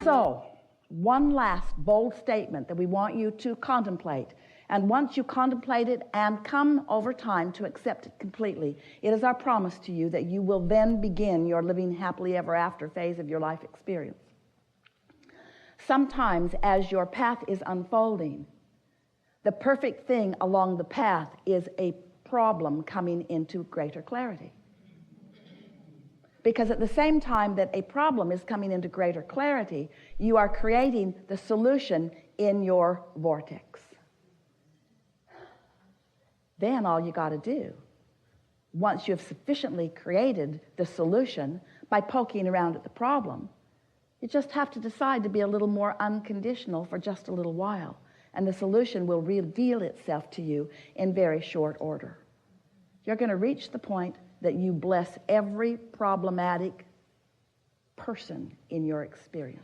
So, one last bold statement that we want you to contemplate. And once you contemplate it and come over time to accept it completely, it is our promise to you that you will then begin your living happily ever after phase of your life experience. Sometimes as your path is unfolding, the perfect thing along the path is a problem coming into greater clarity. Because at the same time that a problem is coming into greater clarity, you are creating the solution in your vortex. Then all you got to do, once you have sufficiently created the solution by poking around at the problem, you just have to decide to be a little more unconditional for just a little while, and the solution will reveal itself to you in very short order. You're going to reach the point that you bless every problematic person in your experience.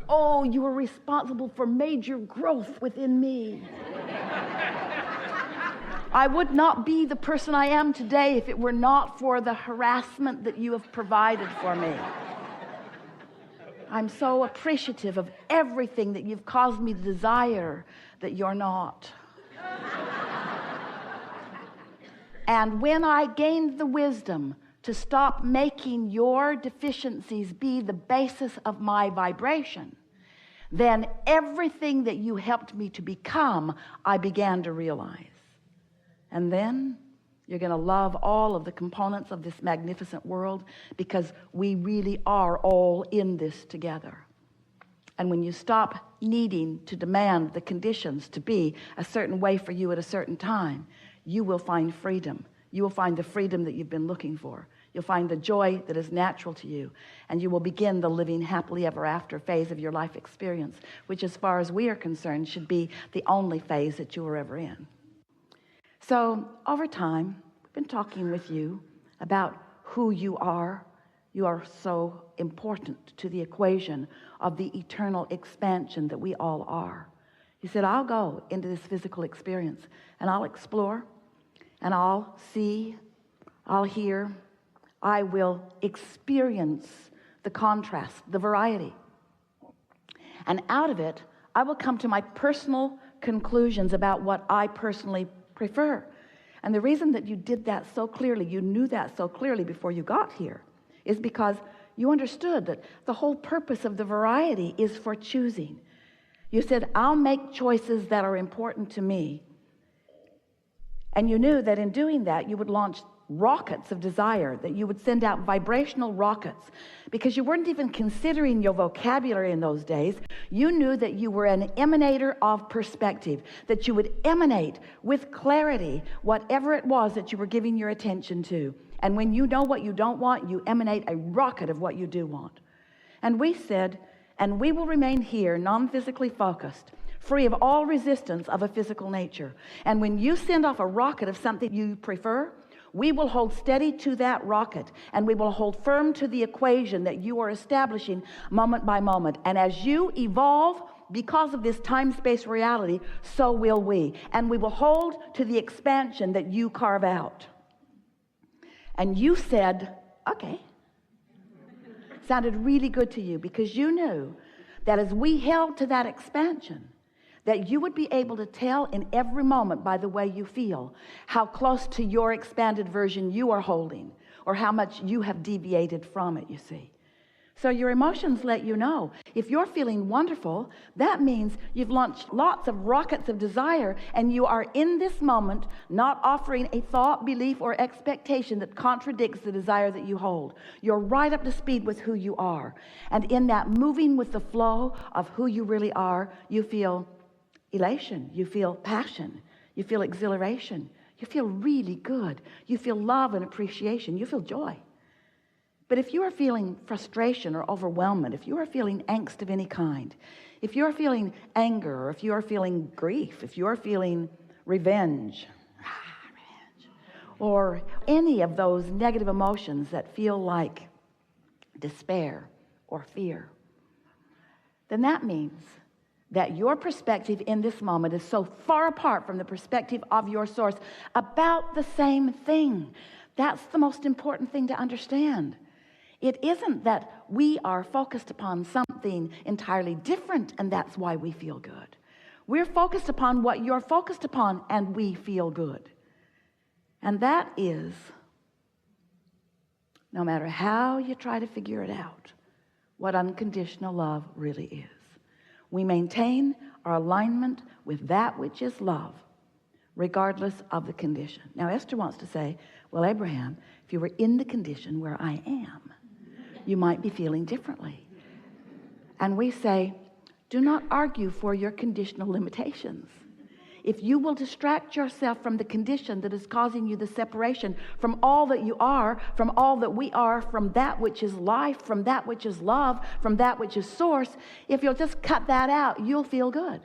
Oh, you are responsible for major growth within me. I would not be the person I am today if it were not for the harassment that you have provided for me. I'm so appreciative of everything that you've caused me to desire that you're not. And when I gained the wisdom to stop making your deficiencies be the basis of my vibration, then everything that you helped me to become, I began to realize. And then you're going to love all of the components of this magnificent world, because we really are all in this together. And when you stop needing to demand the conditions to be a certain way for you at a certain time, you will find freedom. You will find the freedom that you've been looking for. You'll find the joy that is natural to you, and you will begin the living happily ever after phase of your life experience, which, as far as we are concerned, should be the only phase that you were ever in. So over time, we've been talking with you about who you are. You are so important to the equation of the eternal expansion that we all are. He said, I'll go into this physical experience and I'll explore and I'll see, I'll hear, I will experience the contrast, the variety. And out of it, I will come to my personal conclusions about what I personally prefer. And the reason that you did that so clearly, you knew that so clearly before you got here, is because you understood that the whole purpose of the variety is for choosing. You said, I'll make choices that are important to me. And you knew that in doing that, you would launch rockets of desire, that you would send out vibrational rockets, because you weren't even considering your vocabulary in those days. You knew that you were an emanator of perspective, that you would emanate with clarity whatever it was that you were giving your attention to. And when you know what you don't want, you emanate a rocket of what you do want. And we said, and we will remain here non-physically focused, free of all resistance of a physical nature. And when you send off a rocket of something you prefer, we will hold steady to that rocket, and we will hold firm to the equation that you are establishing moment by moment. And as you evolve because of this time-space reality, so will we. And we will hold to the expansion that you carve out. And you said, okay. Sounded really good to you, because you knew that as we held to that expansion, that you would be able to tell in every moment by the way you feel how close to your expanded version you are holding, or how much you have deviated from it, you see. So your emotions let you know. If you're feeling wonderful, that means you've launched lots of rockets of desire, and you are in this moment not offering a thought, belief, or expectation that contradicts the desire that you hold. You're right up to speed with who you are. And in that moving with the flow of who you really are, you feel elation, you feel passion, you feel exhilaration, you feel really good, you feel love and appreciation, you feel joy. But if you are feeling frustration or overwhelmment, if you are feeling angst of any kind, if you are feeling anger, or if you are feeling grief, if you are feeling revenge, or any of those negative emotions that feel like despair or fear, then that means that your perspective in this moment is so far apart from the perspective of your source about the same thing. That's the most important thing to understand. It isn't that we are focused upon something entirely different and that's why we feel good. We're focused upon what you're focused upon and we feel good. And that is, no matter how you try to figure it out, what unconditional love really is. We maintain our alignment with that which is love, regardless of the condition. Now, Esther wants to say, well, Abraham, if you were in the condition where I am, you might be feeling differently. And we say, do not argue for your conditional limitations. If you will distract yourself from the condition that is causing you the separation from all that you are, from all that we are, from that which is life, from that which is love, from that which is source, if you'll just cut that out, you'll feel good.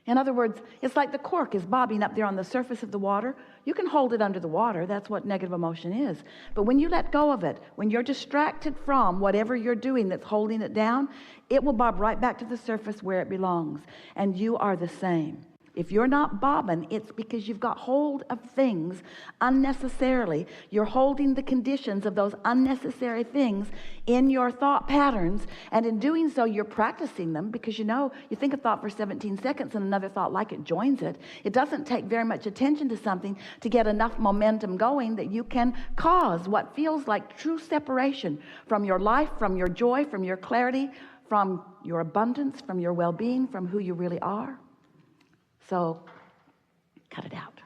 In other words, it's like the cork is bobbing up there on the surface of the water. You can hold it under the water. That's what negative emotion is. But when you let go of it, when you're distracted from whatever you're doing that's holding it down, it will bob right back to the surface where it belongs. And you are the same. If you're not bobbing, it's because you've got hold of things unnecessarily. You're holding the conditions of those unnecessary things in your thought patterns. And in doing so, you're practicing them because you think a thought for 17 seconds and another thought like it joins it. It doesn't take very much attention to something to get enough momentum going that you can cause what feels like true separation from your life, from your joy, from your clarity, from your abundance, from your well-being, from who you really are. So, cut it out.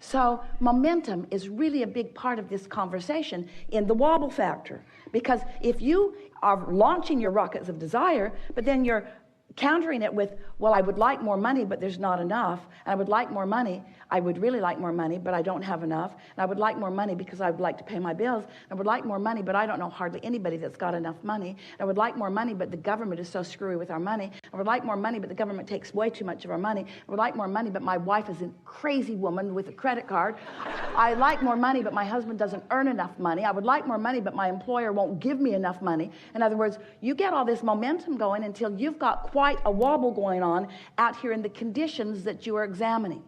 So, momentum is really a big part of this conversation in the wobble factor. Because if you are launching your rockets of desire, but then you're countering it with, well, I would like more money, but there's not enough. And I would like more money. I would really like more money, but I don't have enough. And I would like more money because I would like to pay my bills. I would like more money, but I don't know hardly anybody that's got enough money. And I would like more money, but the government is so screwy with our money. I would like more money, but the government takes way too much of our money. I would like more money, but my wife is a crazy woman with a credit card. I like more money, but my husband doesn't earn enough money. I would like more money, but my employer won't give me enough money. In other words, you get all this momentum going until you've got quite a wobble going on out here in the conditions that you are examining.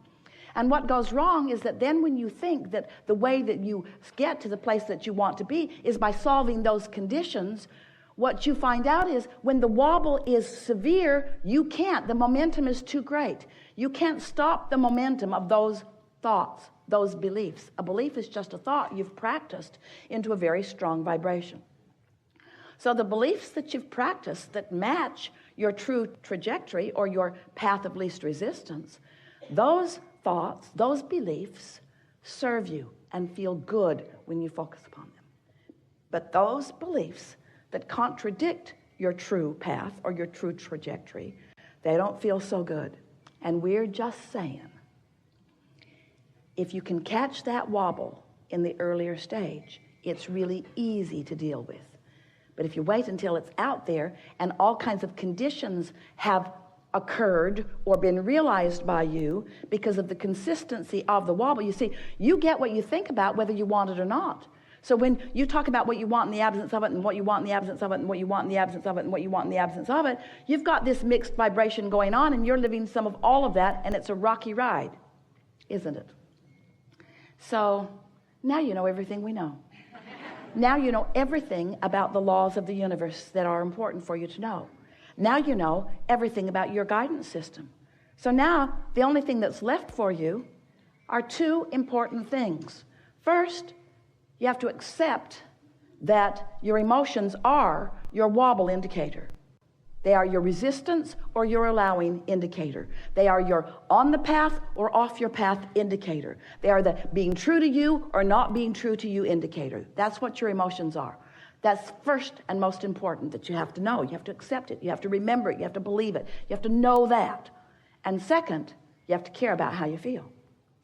And what goes wrong is that then when you think that the way that you get to the place that you want to be is by solving those conditions, what you find out is when the wobble is severe, you can't. The momentum is too great. You can't stop the momentum of those thoughts, those beliefs. A belief is just a thought you've practiced into a very strong vibration. So the beliefs that you've practiced that match your true trajectory or your path of least resistance, those thoughts, those beliefs serve you and feel good when you focus upon them. But those beliefs that contradict your true path or your true trajectory, they don't feel so good. And we're just saying, if you can catch that wobble in the earlier stage, it's really easy to deal with. But if you wait until it's out there and all kinds of conditions have occurred or been realized by you because of the consistency of the wobble, you see, you get what you think about whether you want it or not. So when you talk about what you want in the absence of it and what you want in the absence of it and what you want in the absence of it and what you want in the absence of it, you've got this mixed vibration going on and you're living some of all of that, and it's a rocky ride, isn't it? So now you know everything we know. Now you know everything about the laws of the universe that are important for you to know. Now you know everything about your guidance system. So now the only thing that's left for you are two important things. First, you have to accept that your emotions are your wobble indicator. They are your resistance or your allowing indicator. They are your on the path or off your path indicator. They are the being true to you or not being true to you indicator. That's what your emotions are. That's first and most important that you have to know. You have to accept it. You have to remember it. You have to believe it. You have to know that. And second, you have to care about how you feel.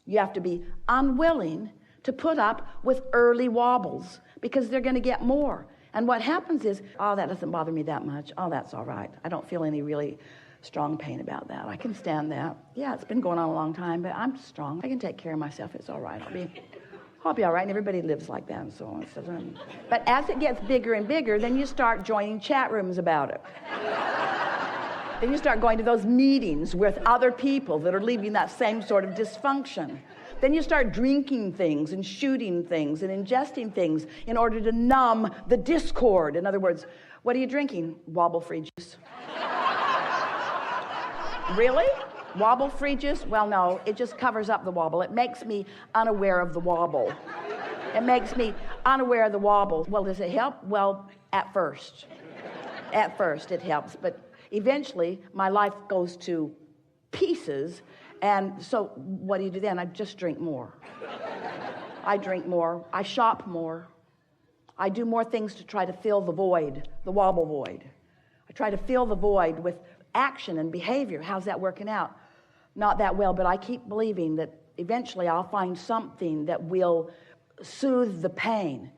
You have to be unwilling to put up with early wobbles because they're going to get more. And what happens is, oh, that doesn't bother me that much. Oh, that's all right. I don't feel any really strong pain about that. I can stand that. Yeah, it's been going on a long time, but I'm strong. I can take care of myself. It's all right. I'll be all right. And everybody lives like that and so on. But as it gets bigger and bigger, then you start joining chat rooms about it. Then you start going to those meetings with other people that are leaving that same sort of dysfunction. Then you start drinking things and shooting things and ingesting things in order to numb the discord. In other words, what are you drinking? Wobble-free juice. Really? Wobble-free juice? Well, no, it just covers up the wobble. It makes me unaware of the wobble. It makes me unaware of the wobble. Well, does it help? Well, at first. At first it helps, but eventually my life goes to pieces, and so what do you do then? I just drink more. I drink more. I shop more. I do more things to try to fill the void, the wobble void. I try to fill the void with action and behavior. How's that working out? Not that well, but I keep believing that eventually I'll find something that will soothe the pain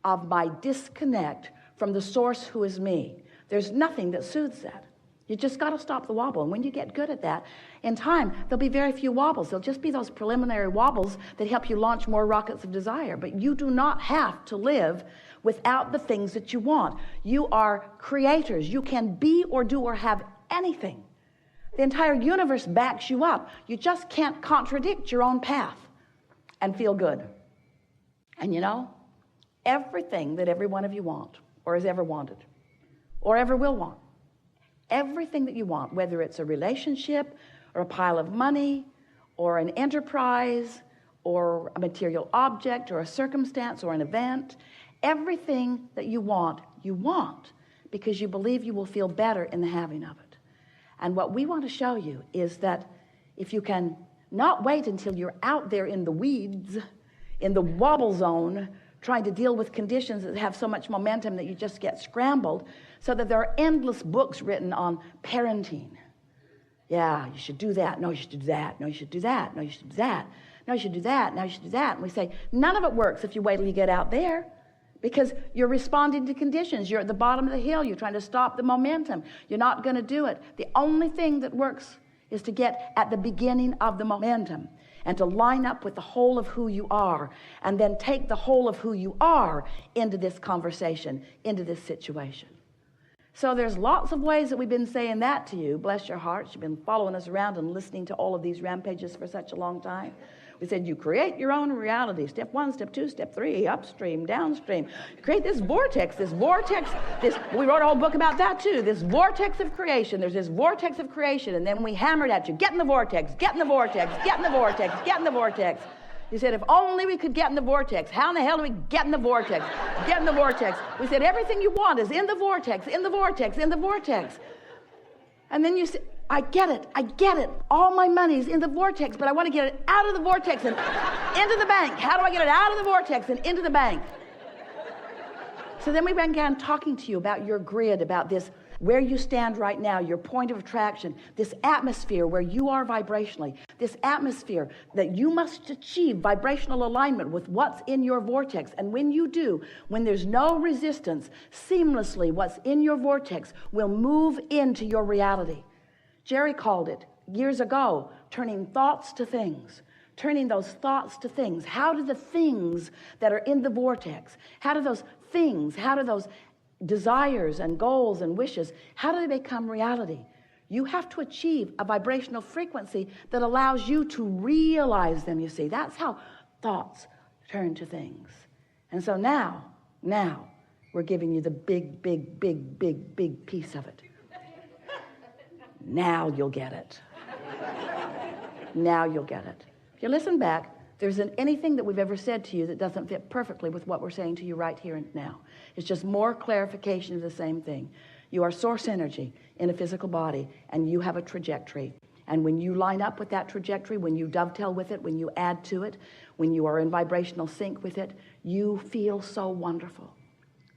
of my disconnect from the source who is me. There's nothing that soothes that. You just got to stop the wobble. And when you get good at that, in time, there'll be very few wobbles. There'll just be those preliminary wobbles that help you launch more rockets of desire. But you do not have to live without the things that you want. You are creators. You can be or do or have anything. The entire universe backs you up. You just can't contradict your own path and feel good. And you know, everything that every one of you want, or has ever wanted, or ever will want, everything that you want, whether it's a relationship or a pile of money or an enterprise or a material object or a circumstance or an event, everything that you want because you believe you will feel better in the having of it. And what we want to show you is that if you can not wait until you're out there in the weeds, in the wobble zone, trying to deal with conditions that have so much momentum that you just get scrambled, so that there are endless books written on parenting. Yeah, you should do that. No, you should do that. No, you should do that. No, you should do that. No, you should do that. No, you should do that. And we say, none of it works if you wait till you get out there, because you're responding to conditions. You're at the bottom of the hill. You're trying to stop the momentum. You're not going to do it. The only thing that works is to get at the beginning of the momentum and to line up with the whole of who you are, and then take the whole of who you are into this conversation, into this situation. So there's lots of ways that we've been saying that to you. Bless your hearts. You've been following us around and listening to all of these rampages for such a long time. We said you create your own reality. Step 1, step 2, step 3, upstream, downstream. You create this vortex, we wrote a whole book about that too, this vortex of creation. There's this vortex of creation, and then we hammered at you, get in the vortex, get in the vortex, get in the vortex, get in the vortex. You said, if only we could get in the vortex. How in the hell do we get in the vortex? Get in the vortex. We said, everything you want is in the vortex, in the vortex, in the vortex. And then you said, I get it. All my money's in the vortex, but I want to get it out of the vortex and into the bank. How do I get it out of the vortex and into the bank? So then we began talking to you about your grid, about this, where you stand right now, your point of attraction, this atmosphere where you are vibrationally, this atmosphere that you must achieve vibrational alignment with what's in your vortex. And when you do, when there's no resistance, seamlessly what's in your vortex will move into your reality. Jerry called it years ago, turning thoughts to things, turning those thoughts to things. How do the things that are in the vortex, how do those desires and goals and wishes, how do they become reality? You have to achieve a vibrational frequency that allows you to realize them, you see. That's how thoughts turn to things. And so now, we're giving you the big piece of it. Now you'll get it. Now you'll get it. If you listen back, there isn't anything that we've ever said to you that doesn't fit perfectly with what we're saying to you right here and now. It's just more clarification of the same thing. You are source energy in a physical body, and you have a trajectory. And when you line up with that trajectory, when you dovetail with it, when you add to it, when you are in vibrational sync with it, you feel so wonderful.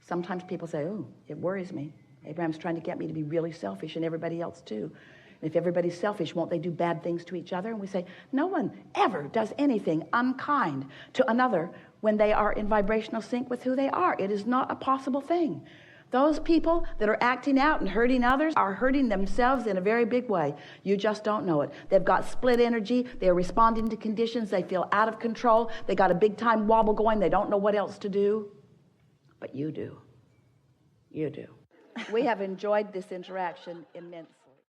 Sometimes people say, oh, it worries me. Abraham's trying to get me to be really selfish, and everybody else too. And if everybody's selfish, won't they do bad things to each other? And we say, no one ever does anything unkind to another when they are in vibrational sync with who they are. It is not a possible thing. Those people that are acting out and hurting others are hurting themselves in a very big way. You just don't know it. They've got split energy. They're responding to conditions. They feel out of control. They got a big time wobble going. They don't know what else to do. But you do. You do. We have enjoyed this interaction immensely.